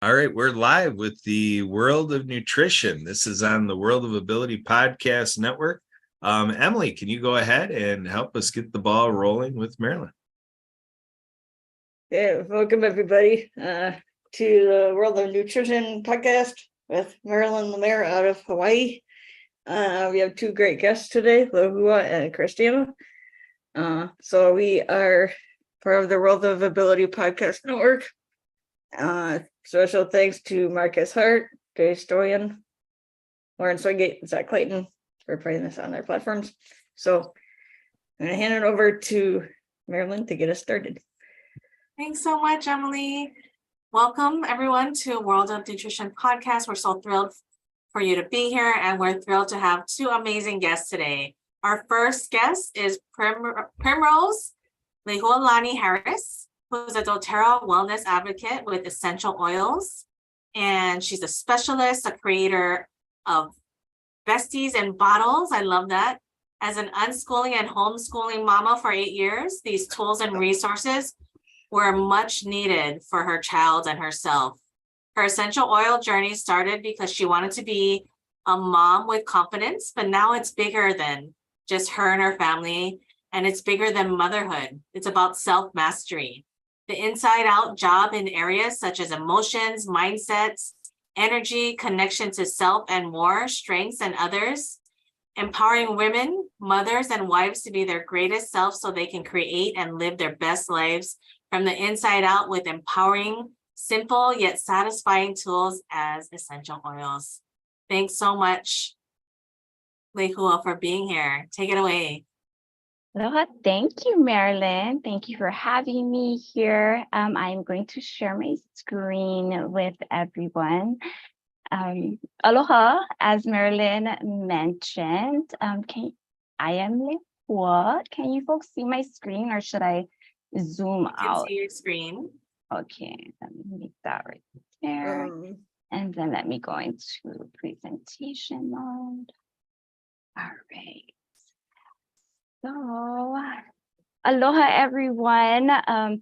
All right, we're live with the World of Nutrition. This is on the World of Ability Podcast Network. Emily, can you go ahead and help us get the ball rolling with Marilyn? Yeah, welcome everybody to the World of Nutrition podcast with Marilyn Lemare out of Hawaii. We have two great guests today, Lohua and Christina. So we are part of the World of Ability Podcast Network. Special thanks to Marcus Hart, Jay Stoyan, Lauren Swigate, and Zach Clayton for putting this on their platforms. So I'm going to hand it over to Marilyn to get us started. Thanks so much, Emily. Welcome, everyone, to World of Nutrition Podcast. We're so thrilled for you to be here, and we're thrilled to have two amazing guests today. Our first guest is Primrose Lehualani Harris, who's a doTERRA wellness advocate with essential oils. And she's a specialist, a creator of besties and bottles. I love that. As an unschooling and homeschooling mama for 8 years, these tools and resources were much needed for her child and herself. Her essential oil journey started because she wanted to be a mom with confidence, but now it's bigger than just her and her family, and it's bigger than motherhood. It's about self-mastery. The inside out job in areas such as emotions, mindsets, energy, connection to self and more, strengths and others, empowering women, mothers, and wives to be their greatest self so they can create and live their best lives from the inside out with empowering, simple yet satisfying tools as essential oils. Thanks so much, Lehua, for being here. Take it away. Aloha. Thank you, Marilyn. Thank you for having me here. I'm going to share my screen with everyone. Aloha, as Marilyn mentioned, I am Lehua. Can you folks see my screen, or should I zoom out? You can see your screen. Okay, let me make that right there. And then let me go into presentation mode. All right. So, aloha, everyone.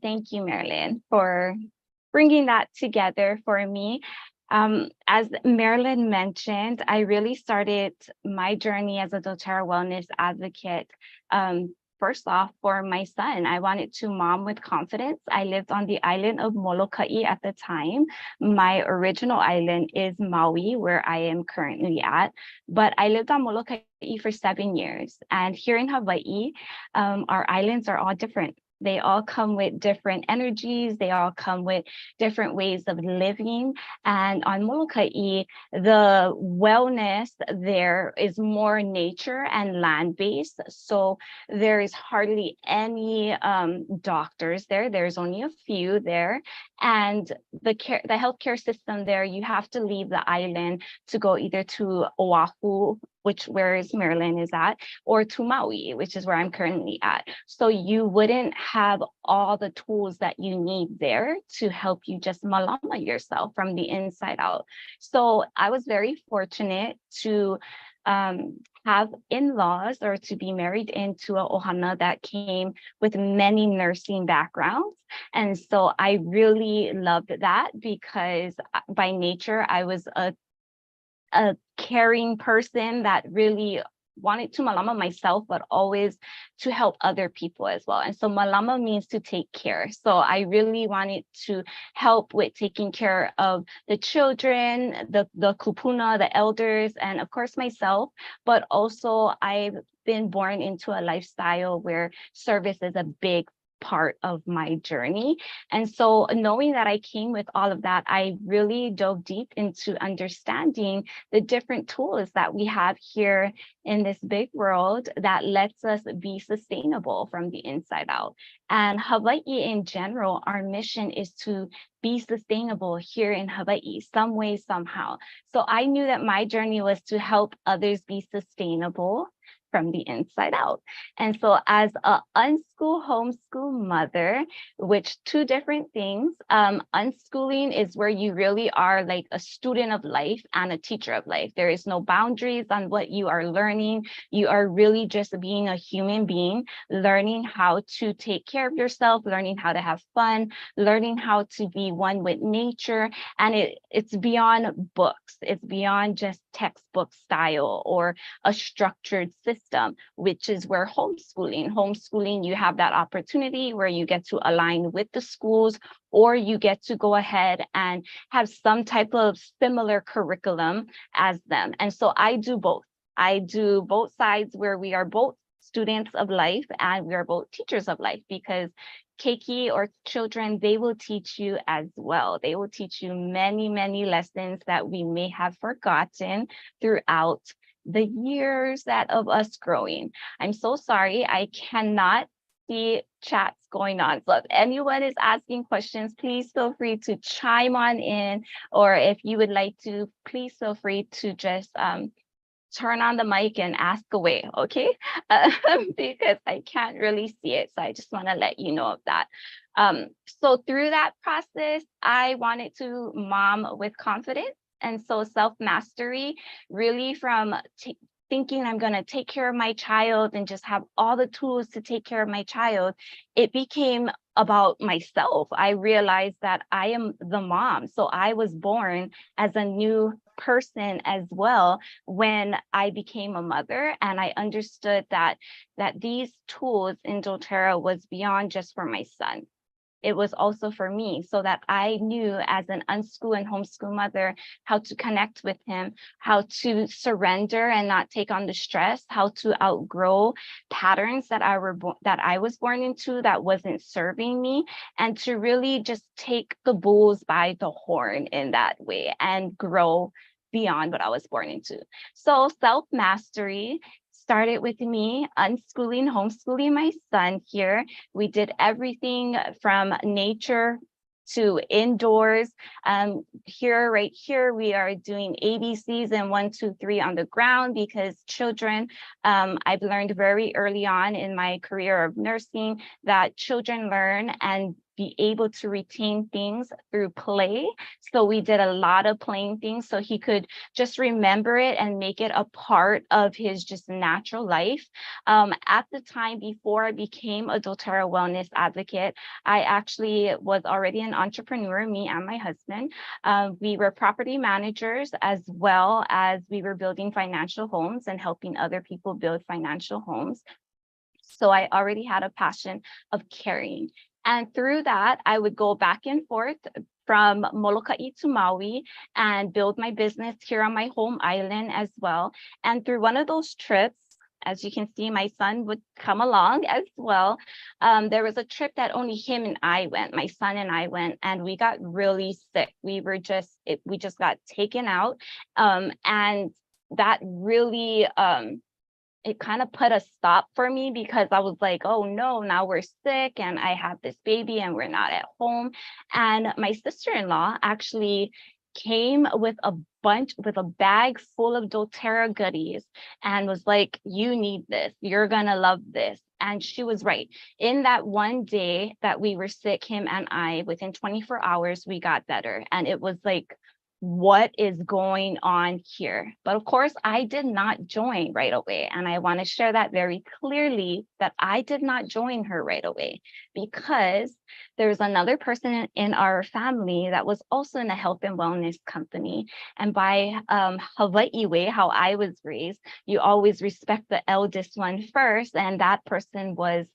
Thank you, Marilyn, for bringing that together for me. As Marilyn mentioned, I really started my journey as a doTERRA wellness advocate. First off, for my son, I wanted to mom with confidence. I lived on the island of Molokai at the time. My original island is Maui, where I am currently at, but I lived on Molokai for 7 years. And here in Hawaii, our islands are all different. They all come with different energies. They all come with different ways of living. And on Molokai, the wellness there is more nature and land-based. So there is hardly any doctors there. There's only a few there. And the healthcare system there, you have to leave the island to go either to Oahu, where Marilyn is at, or to Maui, which is where I'm currently at. So you wouldn't have all the tools that you need there to help you just malama yourself from the inside out. So I was very fortunate to have in-laws, or to be married into a ohana that came with many nursing backgrounds. And so I really loved that, because by nature, I was a caring person that really wanted to malama myself, but always to help other people as well. And so malama means to take care. So I really wanted to help with taking care of the children, the kupuna, the elders, and of course myself. But also I've been born into a lifestyle where service is a big part of my journey. And so knowing that I came with all of that, I really dove deep into understanding the different tools that we have here in this big world that lets us be sustainable from the inside out. And Hawaii in general, our mission is to be sustainable here in Hawaii, some way, somehow. So I knew that my journey was to help others be sustainable from the inside out. And so as an unschool, homeschool mother, which two different things. Unschooling is where you really are like a student of life and a teacher of life. There is no boundaries on what you are learning. You are really just being a human being, learning how to take care of yourself, learning how to have fun, learning how to be one with nature. And it's beyond books. It's beyond just textbook style or a structured system, which is where homeschooling, you have that opportunity where you get to align with the schools, or you get to go ahead and have some type of similar curriculum as them. And so I do both. I do both sides where we are both students of life and we are both teachers of life, because Keiki or children, they will teach you as well. They will teach you many, many lessons that we may have forgotten throughout the years that of us growing. I'm so sorry, I cannot see chats going on. So if anyone is asking questions, please feel free to chime on in, or if you would like to, please feel free to just turn on the mic and ask away, okay? Because I can't really see it. So I just want to let you know of that. So through that process, I wanted to mom with confidence. And so self-mastery, really from thinking I'm going to take care of my child and just have all the tools to take care of my child, it became about myself. I realized that I am the mom. So I was born as a new person as well when I became a mother, and I understood that these tools in doTERRA was beyond just for my son. It was also for me, so that I knew as an unschool and homeschool mother how to connect with him, how to surrender and not take on the stress, how to outgrow patterns that I was born into that wasn't serving me, and to really just take the bulls by the horn in that way and grow beyond what I was born into. So self-mastery started with me unschooling, homeschooling my son here. We did everything from nature to indoors. Right here, we are doing ABCs and 1, 2, 3 on the ground, because children, I've learned very early on in my career of nursing that children learn and be able to retain things through play. So we did a lot of playing things so he could just remember it and make it a part of his just natural life. At the time before I became a doTERRA wellness advocate, I actually was already an entrepreneur, me and my husband. We were property managers, as well as we were building financial homes and helping other people build financial homes. So I already had a passion of caring. And through that, I would go back and forth from Molokai to Maui and build my business here on my home island as well. And through one of those trips, as you can see, my son would come along as well. There was a trip that only him and I went, my son and I went, and we got really sick. We just got taken out. And that really, it kind of put a stop for me, because I was like, oh no, now we're sick and I have this baby and we're not at home. And my sister-in-law actually came with a bag full of doTERRA goodies and was like, you need this, you're gonna love this. And she was right. In that one day that we were sick, him and I, within 24 hours, we got better. And it was like, what is going on here? But of course, I did not join right away. And I want to share that very clearly, that I did not join her right away, because there's another person in our family that was also in a health and wellness company. And by Hawaii way, how I was raised, you always respect the eldest one first. And that person was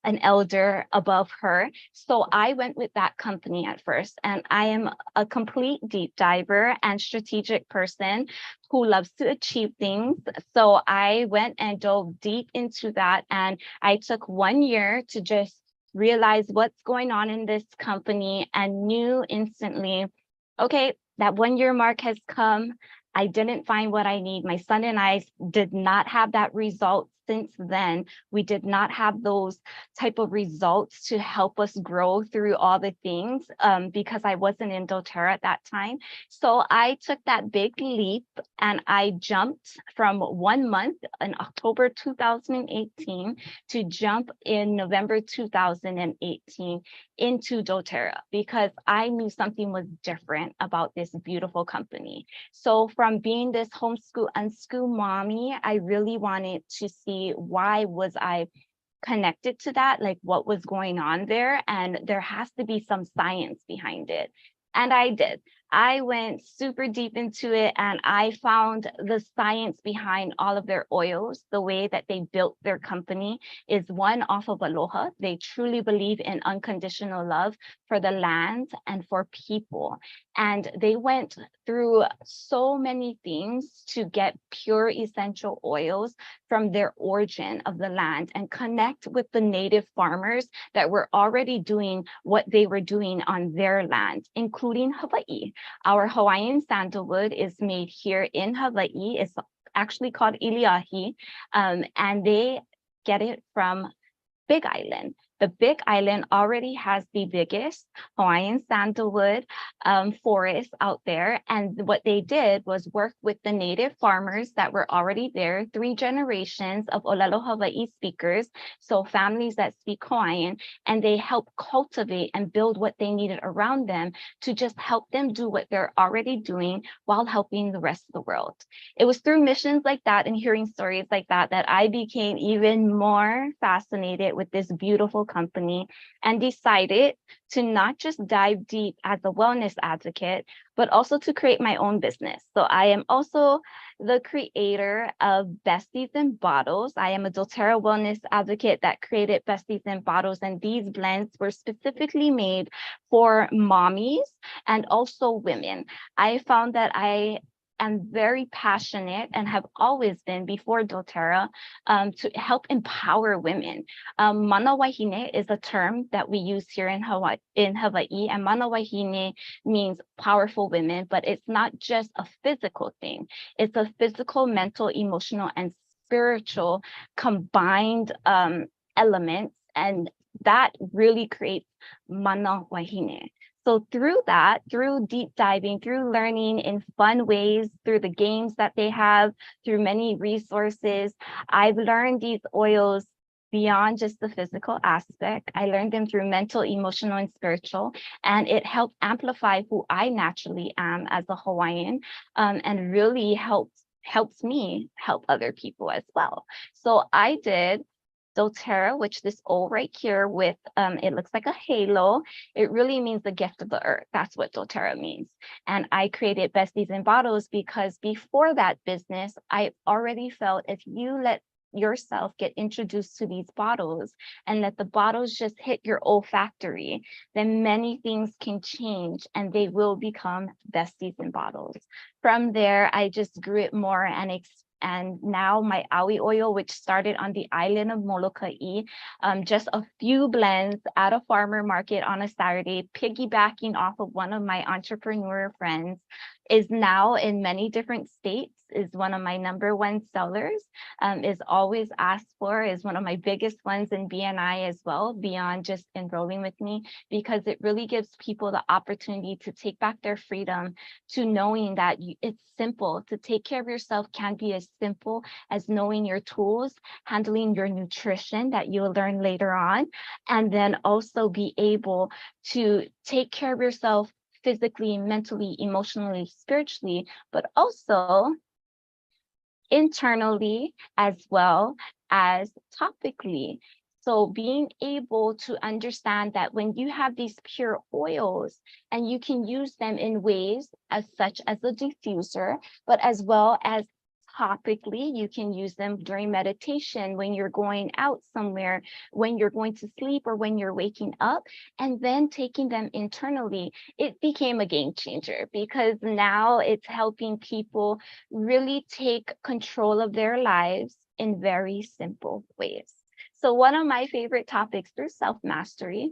an elder above her. So I went with that company at first, and I am a complete deep diver and strategic person who loves to achieve things. So I went and dove deep into that, and I took 1 year to just realize what's going on in this company, and knew instantly, okay, that 1 year mark has come. I didn't find what I need. My son and I did not have that result since then, we did not have those type of results to help us grow through all the things because I wasn't in doTERRA at that time. So I took that big leap and I jumped from 1 month in October 2018 to jump in November 2018 into doTERRA because I knew something was different about this beautiful company. So from being this homeschool, unschool mommy, I really wanted to see why was I connected to that, like what was going on there, and there has to be some science behind it. And I did. I went super deep into it and I found the science behind all of their oils. The way that they built their company is one off of aloha. They truly believe in unconditional love for the land and for people. And they went through so many things to get pure essential oils from their origin of the land and connect with the native farmers that were already doing what they were doing on their land, including Hawaii. Our Hawaiian sandalwood is made here in Hawaii. It's actually called iliahi, and they get it from Big Island. The Big Island already has the biggest Hawaiian sandalwood forest out there. And what they did was work with the native farmers that were already there, 3 generations of Olelo Hawaii speakers, so families that speak Hawaiian, and they help cultivate and build what they needed around them to just help them do what they're already doing while helping the rest of the world. It was through missions like that and hearing stories like that that I became even more fascinated with this beautiful company and decided to not just dive deep as a wellness advocate, but also to create my own business. So I am also the creator of Besties in Bottles. I am a doTERRA wellness advocate that created Besties in Bottles, and these blends were specifically made for mommies and also women. I found that I am very passionate and have always been before doTERRA to help empower women. Mana wahine is a term that we use here in Hawaii, and mana wahine means powerful women, but it's not just a physical thing. It's a physical, mental, emotional, and spiritual combined elements, and that really creates mana wahine. So through that, through deep diving, through learning in fun ways, through the games that they have, through many resources, I've learned these oils beyond just the physical aspect. I learned them through mental, emotional, and spiritual, and it helped amplify who I naturally am as a Hawaiian, and really helps me help other people as well. So I did doTERRA, which this O right here with, it looks like a halo. It really means the gift of the earth. That's what doTERRA means. And I created Besties in Bottles because before that business, I already felt if you let yourself get introduced to these bottles and let the bottles just hit your olfactory, then many things can change and they will become Besties in Bottles. From there, I just grew it more and now my awi oil, which started on the island of Molokai, just a few blends at a farmer market on a Saturday, piggybacking off of one of my entrepreneur friends, is now in many different states, is one of my #1 sellers, is always asked for, is one of my biggest ones in BNI as well, beyond just enrolling with me, because it really gives people the opportunity to take back their freedom to knowing that it's simple. To take care of yourself can be as simple as knowing your tools, handling your nutrition that you'll learn later on, and then also be able to take care of yourself physically, mentally, emotionally, spiritually, but also internally as well as topically. So being able to understand that when you have these pure oils and you can use them in ways as such as a diffuser, but as well as topically, you can use them during meditation, when you're going out somewhere, when you're going to sleep, or when you're waking up, and then taking them internally. It became a game changer because now it's helping people really take control of their lives in very simple ways. So one of my favorite topics through self-mastery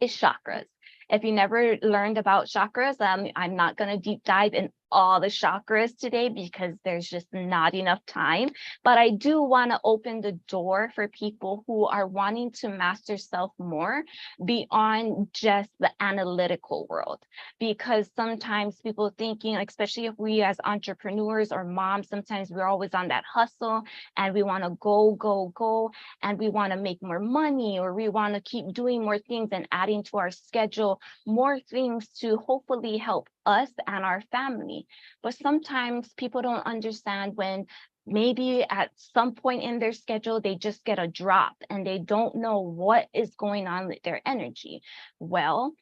is chakras. If you never learned about chakras, I'm not going to deep dive in all the chakras today because there's just not enough time. But I do want to open the door for people who are wanting to master self more beyond just the analytical world. Because sometimes people thinking, especially if we as entrepreneurs or moms, sometimes we're always on that hustle and we want to go, and we want to make more money, or we want to keep doing more things and adding to our schedule more things to hopefully help us and our family. But sometimes people don't understand when maybe at some point in their schedule, they just get a drop and they don't know what is going on with their energy. Well,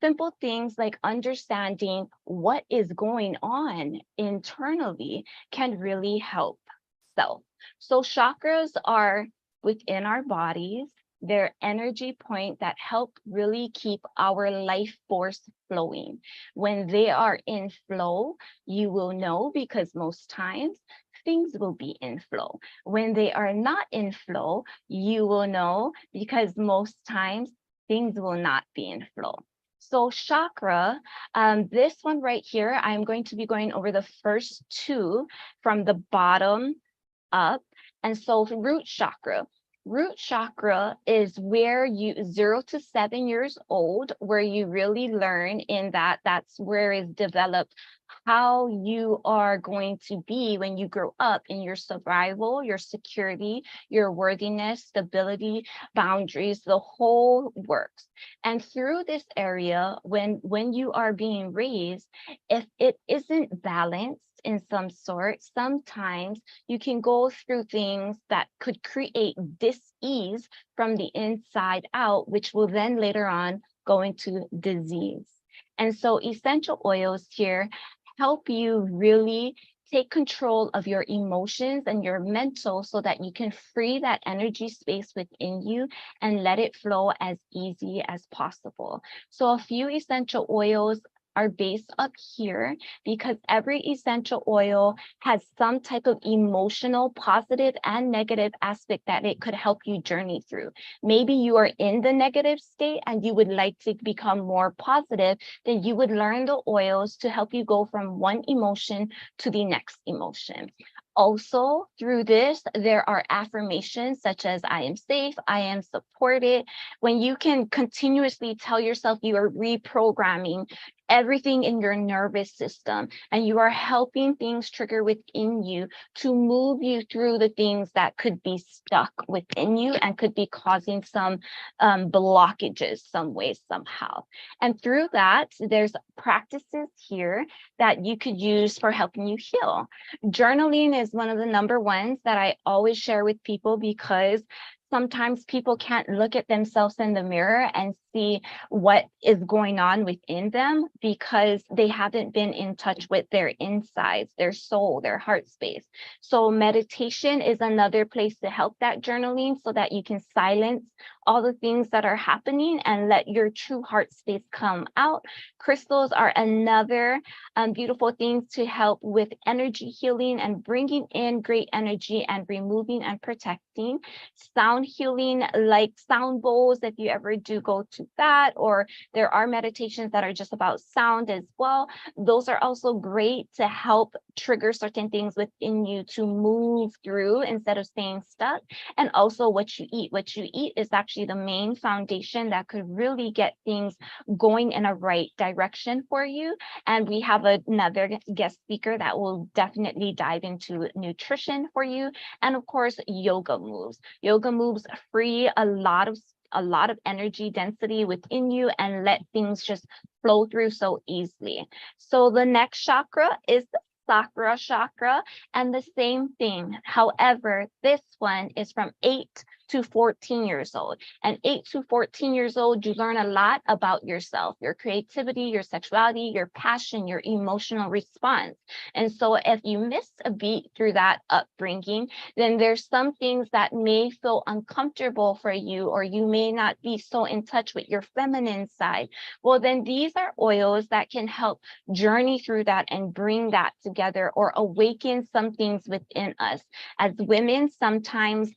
simple things like understanding what is going on internally can really help self. So chakras are within our bodies. They're energy point that help really keep our life force flowing. When they are in flow, you will know because most times things will be in flow. When they are not in flow, you will know because most times things will not be in flow. So chakra, this one right here, I'm going to be going over the first two from the bottom up. And so root chakra. Root chakra is where you 0 to 7 years old, where you really learn in that's where is developed how you are going to be when you grow up in your survival, your security, your worthiness, stability, boundaries, the whole works. And through this area, when you are being raised, if it isn't balanced in some sort, sometimes you can go through things that could create dis-ease from the inside out, which will then later on go into disease. And so essential oils here help you really take control of your emotions and your mental so that you can free that energy space within you and let it flow as easy as possible. So a few essential oils are based up here because every essential oil has some type of emotional, positive and negative aspect that it could help you journey through. Maybe you are in the negative state and you would like to become more positive, then you would learn the oils to help you go from one emotion to the next emotion. Also, through this, there are affirmations such as I am safe, I am supported. When you can continuously tell yourself you are reprogramming everything in your nervous system and you are helping things trigger within you to move you through the things that could be stuck within you and could be causing some blockages some way, somehow. And through that, there's practices here that you could use for helping you heal. Journaling is one of the number ones that I always share with people because sometimes people can't look at themselves in the mirror and see what is going on within them because they haven't been in touch with their insides, their soul, their heart space. So meditation is another place to help that journaling so that you can silence all the things that are happening and let your true heart space come out. Crystals are another beautiful thing to help with energy healing and bringing in great energy and removing and protecting. Sound healing, like sound bowls, if you ever do go to that, or there are meditations that are just about sound as well. Those are also great to help trigger certain things within you to move through instead of staying stuck. And also what you eat. What you eat is actually the main foundation that could really get things going in a right direction for you. And we have another guest speaker that will definitely dive into nutrition for you. And of course, yoga moves. Yoga moves free a lot of energy density within you and let things just flow through so easily. So the next chakra is the Sakura chakra, and the same thing. However, this one is from 8 to 14 years old. And 8 to 14 years old, you learn a lot about yourself, your creativity, your sexuality, your passion, your emotional response. And so if you miss a beat through that upbringing, then there's some things that may feel uncomfortable for you, or you may not be so in touch with your feminine side. Well, then these are oils that can help journey through that and bring that together or awaken some things within us. As women, sometimes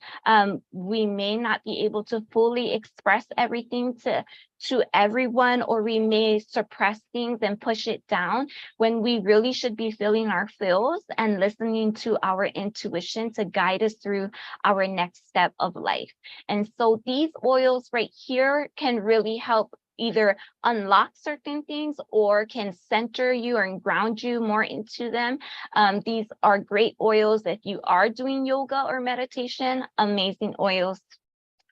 we we may not be able to fully express everything to everyone, or we may suppress things and push it down when we really should be feeling our feels and listening to our intuition to guide us through our next step of life. And so these oils right here can really help either unlock certain things or can center you or ground you more into them. These are great oils if you are doing yoga or meditation, amazing oils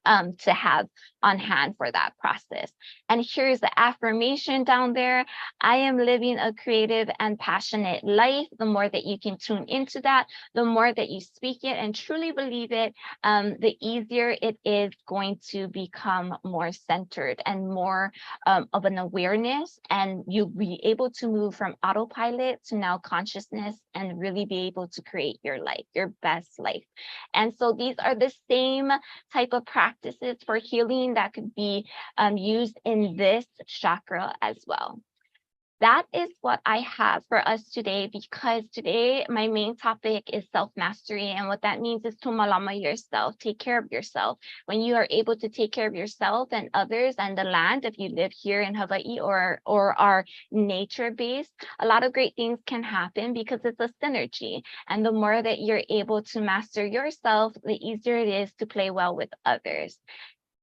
to have on hand for that process. And here's the affirmation down there. I am living a creative and passionate life. The more that you can tune into that, the more that you speak it and truly believe it, the easier it is going to become more centered and more of an awareness. And you'll be able to move from autopilot to now consciousness and really be able to create your life, your best life. And so these are the same type of practices for healing that could be used in this chakra as well. That is what I have for us today, because today my main topic is self-mastery. And what that means is to malama yourself, take care of yourself. When you are able to take care of yourself and others and the land, if you live here in Hawaii or are nature-based, a lot of great things can happen because it's a synergy. And the more that you're able to master yourself, the easier it is to play well with others.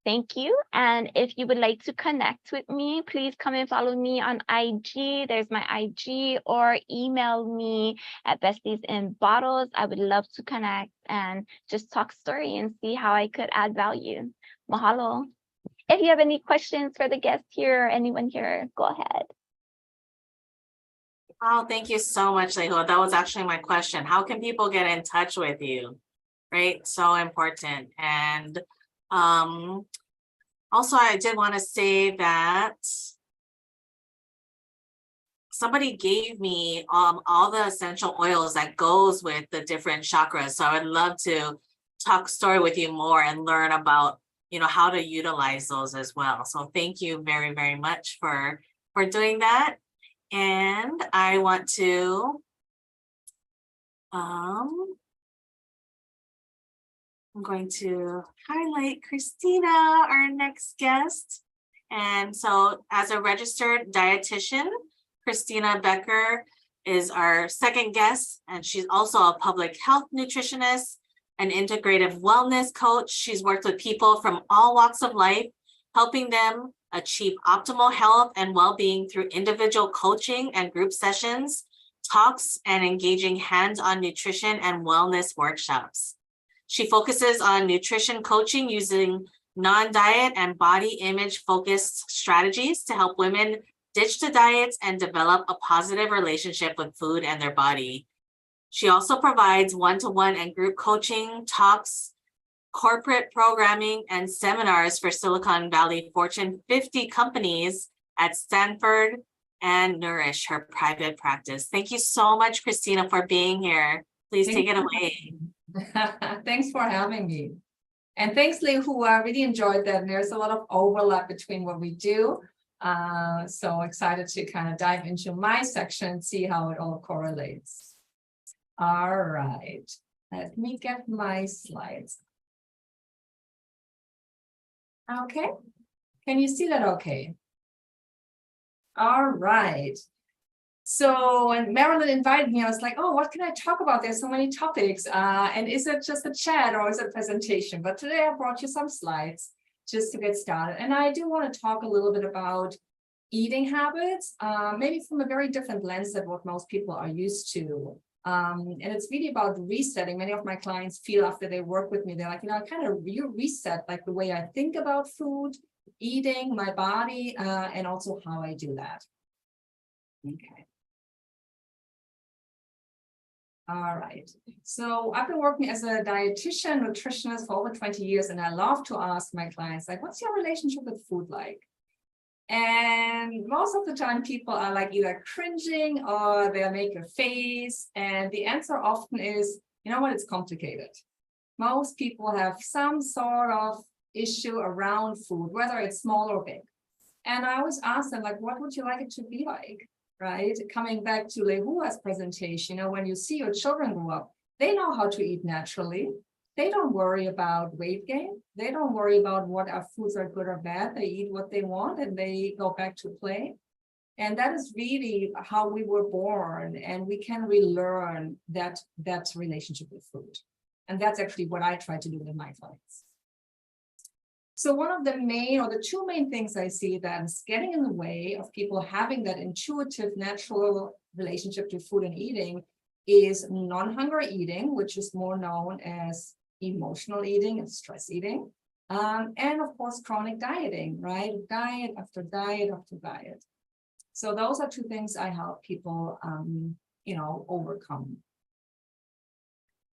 Thank you. And if you would like to connect with me, please come and follow me on IG. There's my IG, or email me at Besties in Bottles. I would love to connect and just talk story and see how I could add value. Mahalo. If you have any questions for the guests here or anyone here, go ahead. Oh, thank you so much, Lehua. That was actually my question. How can people get in touch with you? Right? So important. And also, I did want to say that somebody gave me all the essential oils that goes with the different chakras. So I would love to talk story with you more and learn about, how to utilize those as well. So thank you very, very much for doing that. And I want to I'm going to highlight Christina, our next guest. And so as a registered dietitian, Christina Becker is our second guest, and she's also a public health nutritionist, an integrative wellness coach. She's worked with people from all walks of life, helping them achieve optimal health and well-being through individual coaching and group sessions, talks, and engaging hands-on nutrition and wellness workshops. She focuses on nutrition coaching using non-diet and body image focused strategies to help women ditch the diets and develop a positive relationship with food and their body. She also provides one-to-one and group coaching, talks, corporate programming, and seminars for Silicon Valley Fortune 50 companies at Stanford and Nourish, her private practice. Thank you so much, Christina, for being here. Please take it away. Thanks for having me. And thanks, Lehua. I really enjoyed that. And there's a lot of overlap between what we do. So excited to kind of dive into my section and see how it all correlates. All right. Let me get my slides. Okay. Can you see that okay? All right. So when Marilyn invited me, I was like, oh, what can I talk about? There's so many topics. And is it just a chat or is it a presentation? But today I brought you some slides just to get started. And I do want to talk a little bit about eating habits, maybe from a very different lens than what most people are used to. And it's really about resetting. Many of my clients feel after they work with me, they're like, I kind of reset like the way I think about food, eating, my body, and also how I do that. Okay. All right. So I've been working as a dietitian, nutritionist for over 20 years, and I love to ask my clients, like, what's your relationship with food like? And most of the time people are like either cringing or they'll make a face. And the answer often is, you know what, it's complicated. Most people have some sort of issue around food, whether it's small or big. And I always ask them, like, what would you like it to be like? Right? Coming back to Lehua's presentation, when you see your children grow up, they know how to eat naturally. They don't worry about weight gain. They don't worry about what our foods are good or bad. They eat what they want and they go back to play. And that is really how we were born, and we can relearn that relationship with food. And that's actually what I try to do with my clients. So one of the main, or the two main things I see that is getting in the way of people having that intuitive, natural relationship to food and eating is non-hunger eating, which is more known as emotional eating and stress eating. And of course, chronic dieting, right? Diet after diet after diet. So those are two things I help people, overcome.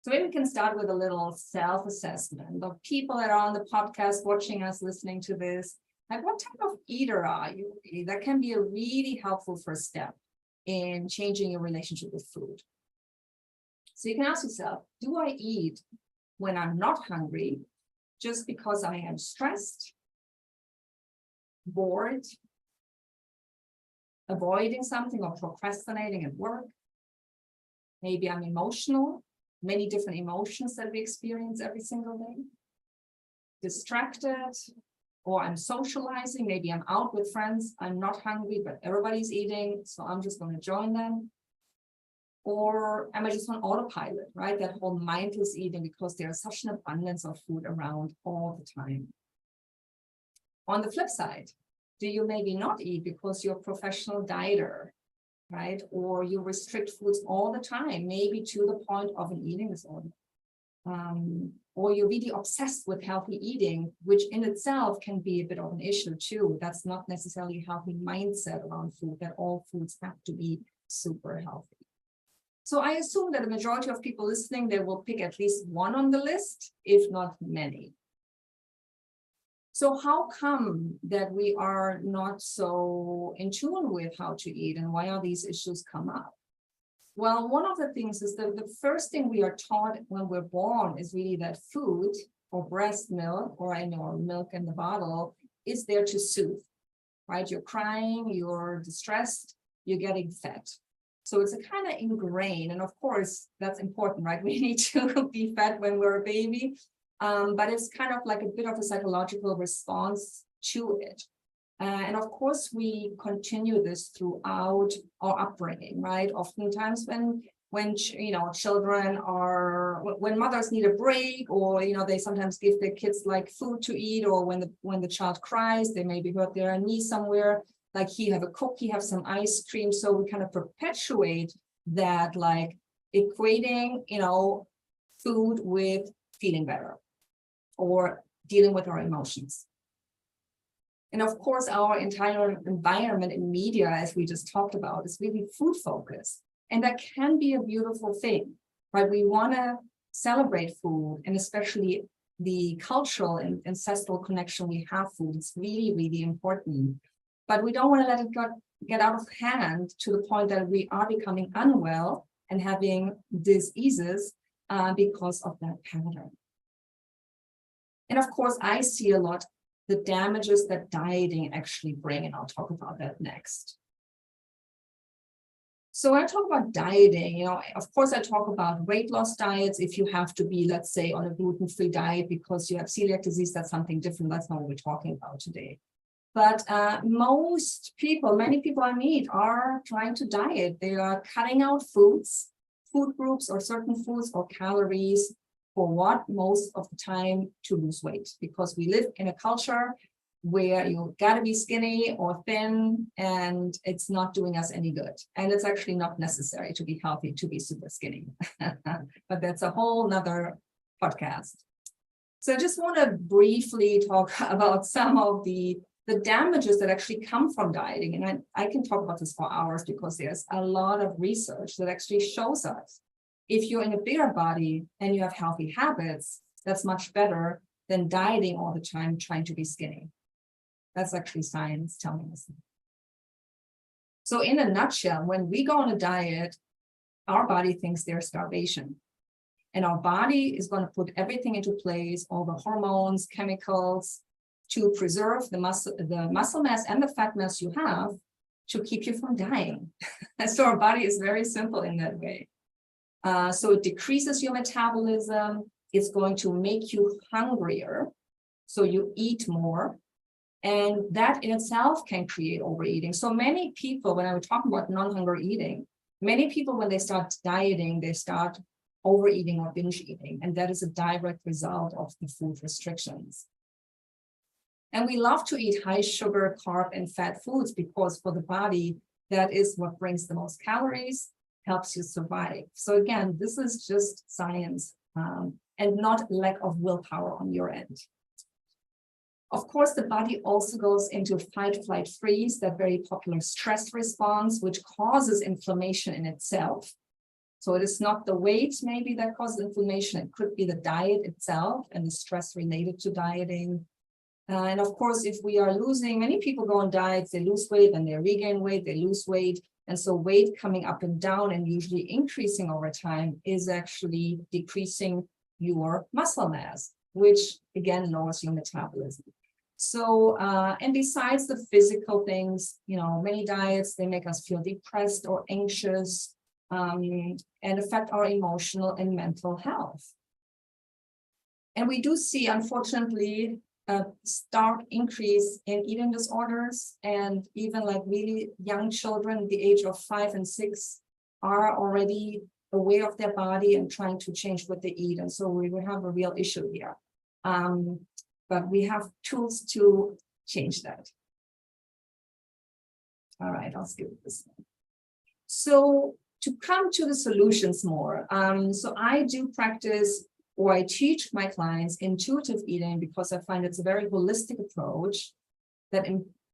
So maybe we can start with a little self-assessment of people that are on the podcast, watching us, listening to this. Like, what type of eater are you? That can be a really helpful first step in changing your relationship with food. So you can ask yourself, do I eat when I'm not hungry just because I am stressed, bored, avoiding something, or procrastinating at work? Maybe I'm emotional, many different emotions that we experience every single day. Distracted, or I'm socializing, maybe I'm out with friends, I'm not hungry, but everybody's eating, so I'm just going to join them. Or am I just on autopilot, right? That whole mindless eating, because there's such an abundance of food around all the time. On the flip side, do you maybe not eat because you're a professional dieter, right? Or you restrict foods all the time, maybe to the point of an eating disorder. Or you're really obsessed with healthy eating, which in itself can be a bit of an issue too. That's not necessarily a healthy mindset around food, that all foods have to be super healthy. So I assume that the majority of people listening, they will pick at least one on the list, if not many. So how come that we are not so in tune with how to eat, and why are these issues come up? Well, one of the things is that the first thing we are taught when we're born is really that food, or breast milk, or milk in the bottle, is there to soothe, right? You're crying, you're distressed, you're getting fed. So it's a kind of ingrained, and of course, that's important, right? We need to be fed when we're a baby, but it's kind of like a bit of a psychological response to it. And of course, we continue this throughout our upbringing, right? Oftentimes when children are, when mothers need a break, or, they sometimes give their kids like food to eat, or when the child cries, they maybe hurt their knee somewhere, like here, have a cookie, have some ice cream. So we kind of perpetuate that, like equating, food with feeling better or dealing with our emotions. And of course, our entire environment in media, as we just talked about, is really food focused. And that can be a beautiful thing, right? We want to celebrate food, and especially the cultural and ancestral connection we have food. It's really, really important. But we don't want to let it get out of hand to the point that we are becoming unwell and having diseases because of that pattern. And of course, I see a lot the damages that dieting actually bring, and I'll talk about that next. So when I talk about dieting, of course, I talk about weight loss diets. If you have to be, let's say, on a gluten-free diet because you have celiac disease, that's something different. That's not what we're talking about today. But many people I meet are trying to diet. They are cutting out food groups or certain foods or calories. For what? Most of the time to lose weight, because we live in a culture where you gotta be skinny or thin, and it's not doing us any good. And it's actually not necessary to be healthy to be super skinny. But that's a whole nother podcast. So I just want to briefly talk about some of the damages that actually come from dieting. And I can talk about this for hours, because there's a lot of research that actually shows us if you're in a bigger body and you have healthy habits, that's much better than dieting all the time, trying to be skinny. That's actually science telling us that. So in a nutshell, when we go on a diet, our body thinks there's starvation. And our body is going to put everything into place, all the hormones, chemicals, to preserve the muscle mass and the fat mass you have to keep you from dying. So our body is very simple in that way. So it decreases your metabolism, it's going to make you hungrier, so you eat more, and that in itself can create overeating. So many people, when I was talking about non-hunger eating, many people, when they start dieting, they start overeating or binge eating, and that is a direct result of the food restrictions. And we love to eat high sugar, carb, and fat foods because for the body, that is what brings the most calories, helps you survive. So again, this is just science and not lack of willpower on your end. Of course, the body also goes into fight, flight, freeze, that very popular stress response, which causes inflammation in itself. So it is not the weight maybe that causes inflammation. It could be the diet itself and the stress related to dieting. And of course, if we are losing, many people go on diets, they lose weight and they regain weight, they lose weight. And so weight coming up and down and usually increasing over time is actually decreasing your muscle mass, which again lowers your metabolism. So, and besides the physical things, you know, many diets, they make us feel depressed or anxious and affect our emotional and mental health. And we do see, unfortunately, a stark increase in eating disorders, and even like really young children, the age of 5 and 6, are already aware of their body and trying to change what they eat. And so we will have a real issue here. But we have tools to change that. All right, I'll skip this one. So to come to the solutions more, so I do practice, or I teach my clients, intuitive eating, because I find it's a very holistic approach that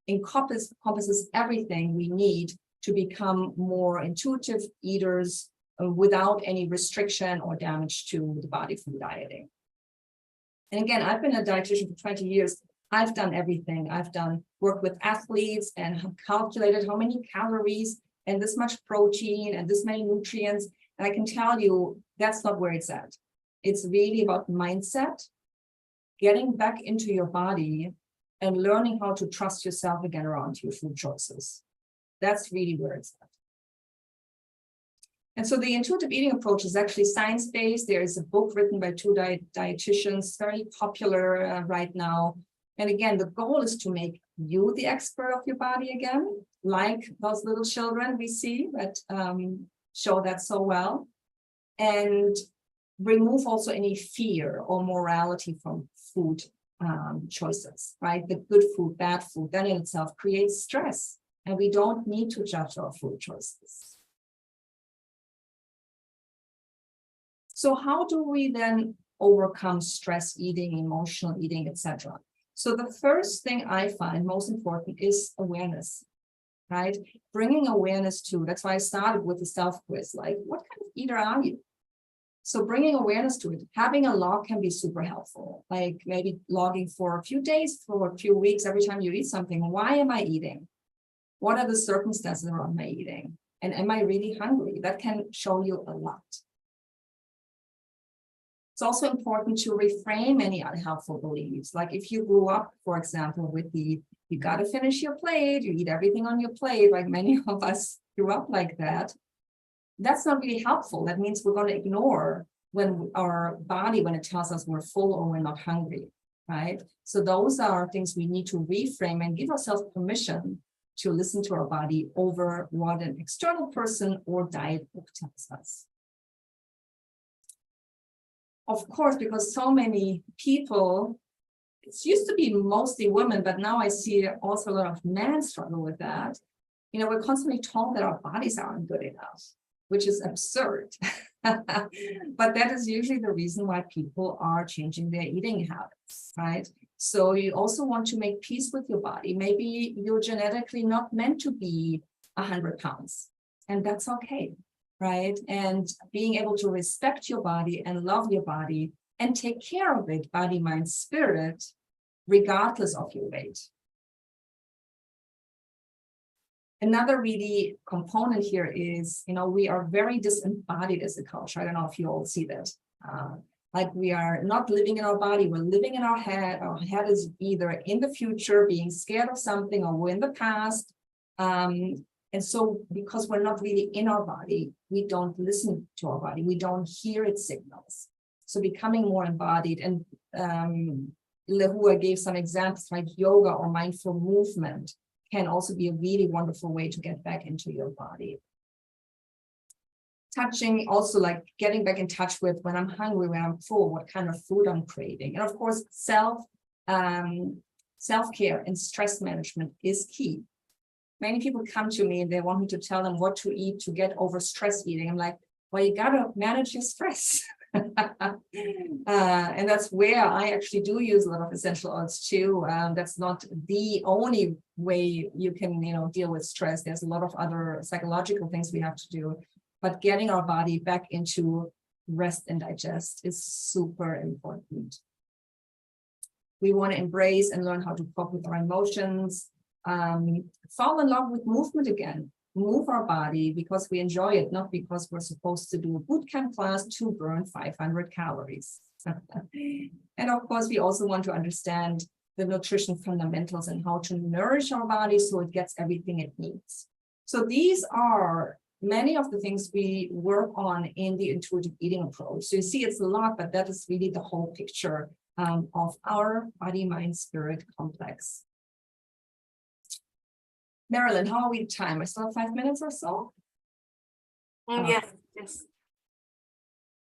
encompasses everything we need to become more intuitive eaters without any restriction or damage to the body from dieting. And again, I've been a dietitian for 20 years. I've done everything. I've done work with athletes and have calculated how many calories and this much protein and this many nutrients. And I can tell you that's not where it's at. It's really about mindset, getting back into your body and learning how to trust yourself again around your food choices. That's really where it's at. And so the intuitive eating approach is actually science-based. There is a book written by 2 dietitians, very popular right now. And again, the goal is to make you the expert of your body again, like those little children we see that show that so well. And remove also any fear or morality from food choices, right? The good food, bad food, that in itself creates stress. And we don't need to judge our food choices. So how do we then overcome stress eating, emotional eating, etc.? So the first thing I find most important is awareness, right? Bringing awareness to, that's why I started with the self-quiz, like, what kind of eater are you? So bringing awareness to it, having a log can be super helpful, like maybe logging for a few days, for a few weeks, every time you eat something. Why am I eating? What are the circumstances around my eating? And am I really hungry? That can show you a lot. It's also important to reframe any unhelpful beliefs. Like if you grew up, for example, with the, you got to finish your plate, you eat everything on your plate, like many of us grew up like that. That's not really helpful. That means we're going to ignore when our body, when it tells us we're full or we're not hungry, right? So those are things we need to reframe and give ourselves permission to listen to our body over what an external person or diet book tells us. Of course, because so many people, it used to be mostly women, but now I see also a lot of men struggle with that. You know, we're constantly told that our bodies aren't good enough, which is absurd. But that is usually the reason why people are changing their eating habits, right? So you also want to make peace with your body. Maybe you're genetically not meant to be 100 pounds, and that's okay, right? And being able to respect your body and love your body and take care of it, body, mind, spirit, regardless of your weight. Another really component here is, you know, we are very disembodied as a culture. I don't know if you all see that. Like we are not living in our body, we're living in our head. Our head is either in the future, being scared of something, or we're in the past. And so because we're not really in our body, we don't listen to our body. We don't hear its signals. So becoming more embodied, and Lehua gave some examples like yoga or mindful movement can also be a really wonderful way to get back into your body. Touching, also like getting back in touch with when I'm hungry, when I'm full, what kind of food I'm craving. And of course, self-care and stress management is key. Many people come to me and they want me to tell them what to eat to get over stress eating. I'm like, well, you gotta manage your stress. And that's where I actually do use a lot of essential oils too. That's not the only way you can, deal with stress. There's a lot of other psychological things we have to do, but getting our body back into rest and digest is super important. We want to embrace and learn how to cope with our emotions, fall in love with movement again. Move our body because we enjoy it, not because we're supposed to do a boot camp class to burn 500 calories. And of course, we also want to understand the nutrition fundamentals and how to nourish our body so it gets everything it needs. So these are many of the things we work on in the intuitive eating approach. So you see it's a lot, but that is really the whole picture of our body, mind, spirit complex. Marilyn, how are we time? I still have 5 minutes or so? Yes.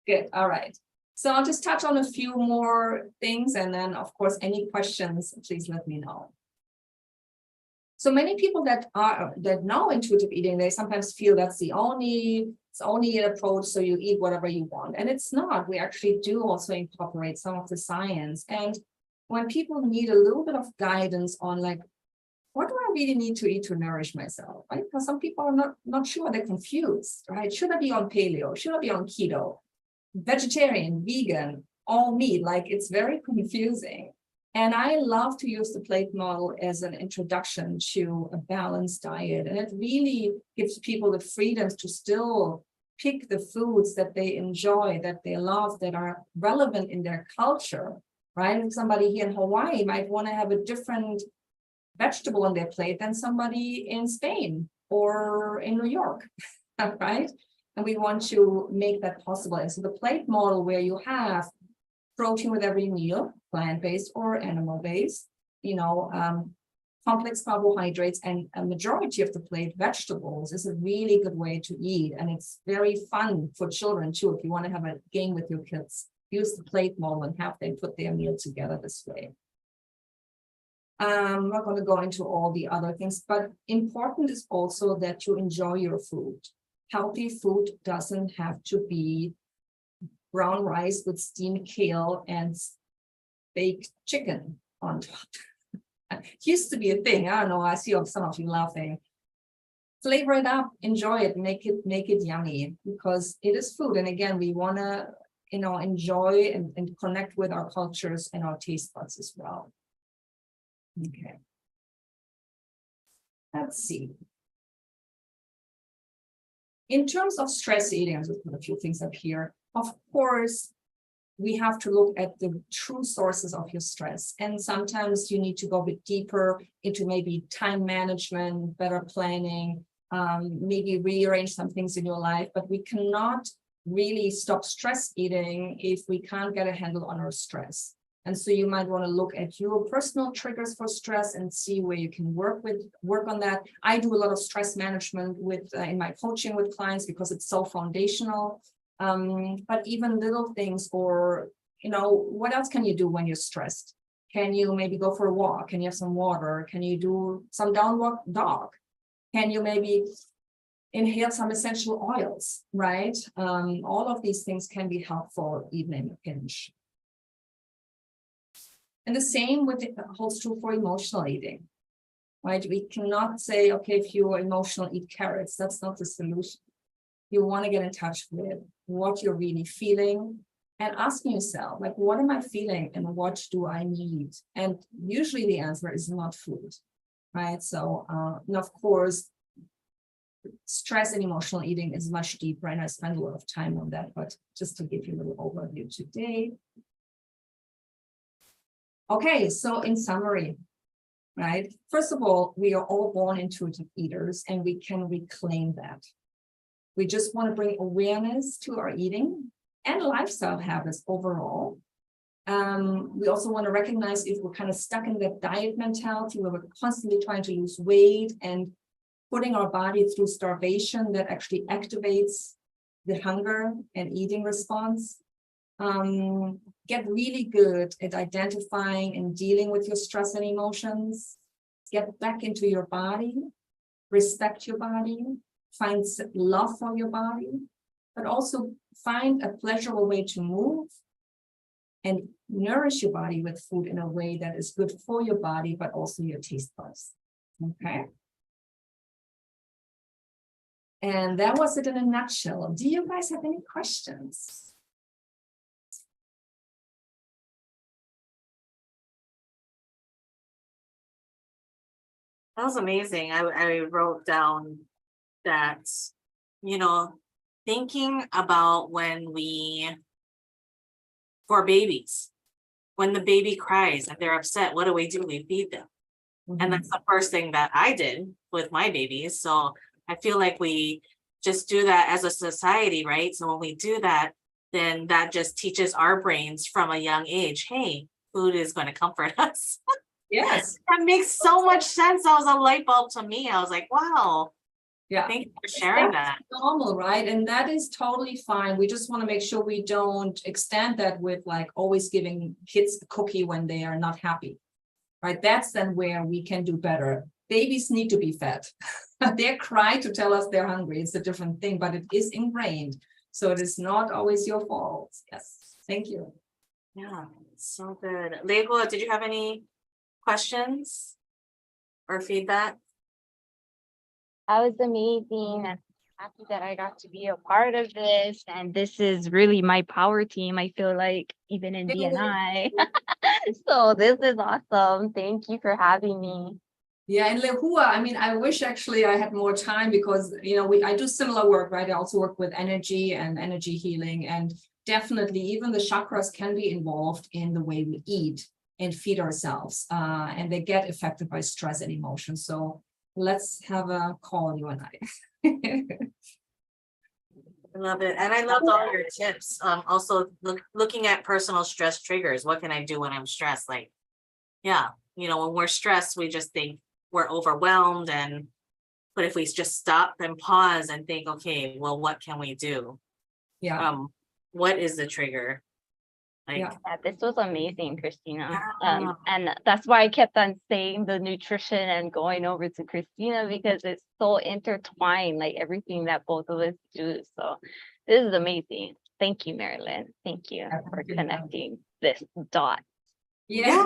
Good, all right. So I'll just touch on a few more things, and then of course, any questions, please let me know. So many people that know intuitive eating, they sometimes feel that's the only approach, so you eat whatever you want. And it's not. We actually do also incorporate some of the science. And when people need a little bit of guidance on like, what do I really need to eat to nourish myself, right? Because some people are not sure, they're confused, right? Should I be on paleo? Should I be on keto? Vegetarian, vegan, all meat, like it's very confusing. And I love to use the plate model as an introduction to a balanced diet. And it really gives people the freedoms to still pick the foods that they enjoy, that they love, that are relevant in their culture, right? Somebody here in Hawaii might want to have a different vegetable on their plate than somebody in Spain or in New York, right? And we want to make that possible. And so the plate model, where you have protein with every meal, plant-based or animal-based, complex carbohydrates, and a majority of the plate vegetables, is a really good way to eat. And it's very fun for children too. If you want to have a game with your kids, use the plate model and have them put their meal together this way. I'm not going to go into all the other things, but important is also that you enjoy your food. Healthy food doesn't have to be brown rice with steamed kale and baked chicken on top. Used to be a thing. I don't know. I see some of you laughing. Flavor it up, enjoy it, make it yummy, because it is food. And again, we want to, enjoy and connect with our cultures and our taste buds as well. Okay. Let's see. In terms of stress eating, I'll just put a few things up here. Of course, we have to look at the true sources of your stress. And sometimes you need to go a bit deeper into maybe time management, better planning, maybe rearrange some things in your life. But we cannot really stop stress eating if we can't get a handle on our stress. And so you might want to look at your personal triggers for stress and see where you can work on that. I do a lot of stress management in my coaching with clients because it's so foundational. But even little things, or what else can you do when you're stressed? Can you maybe go for a walk? Can you have some water? Can you do some downward dog? Can you maybe inhale some essential oils, right? All of these things can be helpful even in a pinch. And the same holds true for emotional eating, right? We cannot say, okay, if you're emotional, eat carrots. That's not the solution. You want to get in touch with what you're really feeling and asking yourself, like, what am I feeling and what do I need? And usually the answer is not food, right? So, and of course, stress and emotional eating is much deeper, and I spend a lot of time on that, but just to give you a little overview today. Okay, so in summary, right? First of all, we are all born intuitive eaters, and we can reclaim that. We just want to bring awareness to our eating and lifestyle habits overall. We also want to recognize if we're kind of stuck in that diet mentality where we're constantly trying to lose weight and putting our body through starvation that actually activates the hunger and eating response. Get really good at identifying and dealing with your stress and emotions. Get back into your body, respect your body, find love for your body, but also find a pleasurable way to move and nourish your body with food in a way that is good for your body, but also your taste buds. Okay. And that was it in a nutshell. Do you guys have any questions? That was amazing. I wrote down that, thinking about for babies, when the baby cries and they're upset, what do? We feed them. And that's the first thing that I did with my babies. So I feel like we just do that as a society, right? So when we do that, then that just teaches our brains from a young age, hey, food is going to comfort us. Yes. That makes so much sense. That was a light bulb to me. I was like, wow. Yeah. Thank you for sharing that. Normal, right? And that is totally fine. We just want to make sure we don't extend that with like always giving kids a cookie when they are not happy, right? That's then where we can do better. Babies need to be fed. They cry to tell us they're hungry. It's a different thing, but it is ingrained. So it is not always your fault. Yes. Thank you. Yeah, so good. Leila, did you have any questions or feedback? That was amazing. I'm happy that I got to be a part of this. And this is really my power team, I feel like, even in BNI. So this is awesome. Thank you for having me. Yeah, and Lehua, I mean, I wish actually I had more time because, I do similar work, right? I also work with energy and energy healing, and definitely even the chakras can be involved in the way we eat and feed ourselves, and they get affected by stress and emotion. So let's have a call, you and I. I love it. And I loved all your tips. Also looking at personal stress triggers. What can I do when I'm stressed? Like, yeah, when we're stressed, we just think we're overwhelmed. But if we just stop and pause and think, okay, well, what can we do? Yeah. What is the trigger? Yeah, this was amazing, Christina. Yeah. And that's why I kept on saying the nutrition and going over to Christina, because it's so intertwined, like everything that both of us do. So this is amazing. Thank you, Marilyn. Thank you for connecting this dot. Yeah.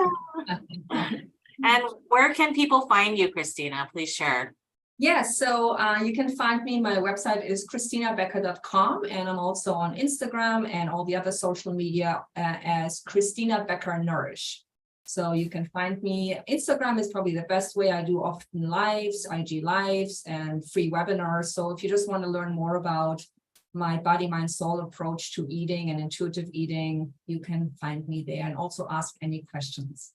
And where can people find you, Christina? Please share. Yes, so you can find me. My website is ChristinaBecker.com, and I'm also on Instagram and all the other social media as Christina Becker Nourish. So you can find me. Instagram is probably the best way. I do often lives, IG lives, and free webinars. So if you just want to learn more about my body, mind, soul approach to eating and intuitive eating, you can find me there and also ask any questions.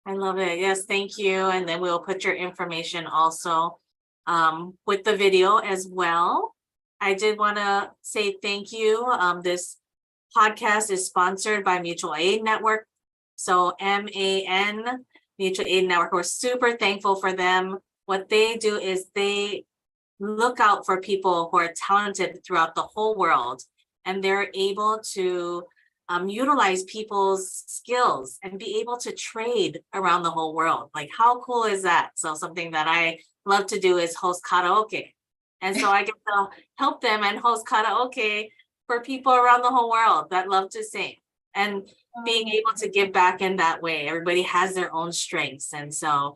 I love it. Yes, thank you. And then we'll put your information also with the video as well. I did want to say thank you. This podcast is sponsored by Mutual Aid Network. So MAN, Mutual Aid Network. We're super thankful for them. What they do is they look out for people who are talented throughout the whole world, and they're able to utilize people's skills and be able to trade around the whole world. Like, how cool is that? So something that I love to do is host karaoke. And so I get to help them and host karaoke for people around the whole world that love to sing, and being able to give back in that way. Everybody has their own strengths. And so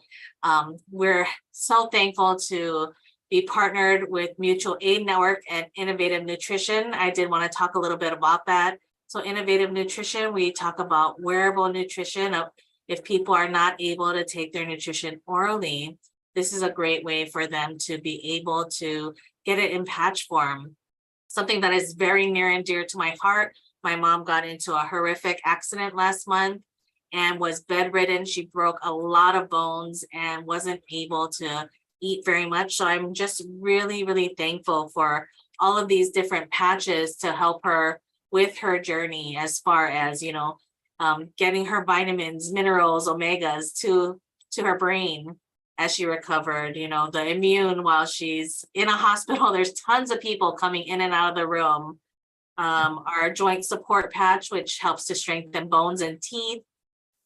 we're so thankful to be partnered with Mutual Aid Network and Innovative Nutrition. I did want to talk a little bit about that. So Innovative Nutrition, we talk about wearable nutrition. If people are not able to take their nutrition orally, this is a great way for them to be able to get it in patch form. Something that is very near and dear to my heart. My mom got into a horrific accident last month and was bedridden. She broke a lot of bones and wasn't able to eat very much. So I'm just really, really thankful for all of these different patches to help her with her journey as far as, getting her vitamins, minerals, omegas to her brain as she recovered, the immune while she's in a hospital. There's tons of people coming in and out of the room. Our joint support patch, which helps to strengthen bones and teeth.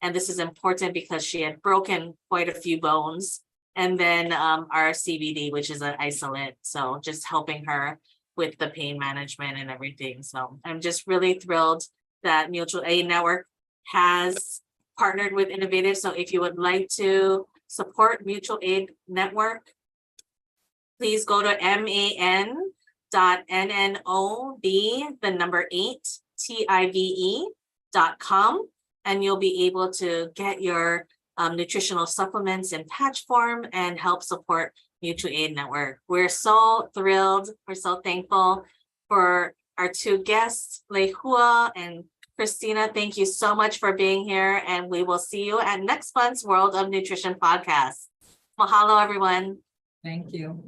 And this is important because she had broken quite a few bones. And then our CBD, which is an isolate. So just helping her with the pain management and everything. So I'm just really thrilled that Mutual Aid Network has partnered with Innovative. So if you would like to support Mutual Aid Network, please go to man.nnob8tive.com, and you'll be able to get your nutritional supplements in patch form and help support Mutual Aid Network. We're so thrilled. We're so thankful for our two guests, Lehua and Christina. Thank you so much for being here, and we will see you at next month's World of Nutrition podcast. Mahalo, everyone. Thank you.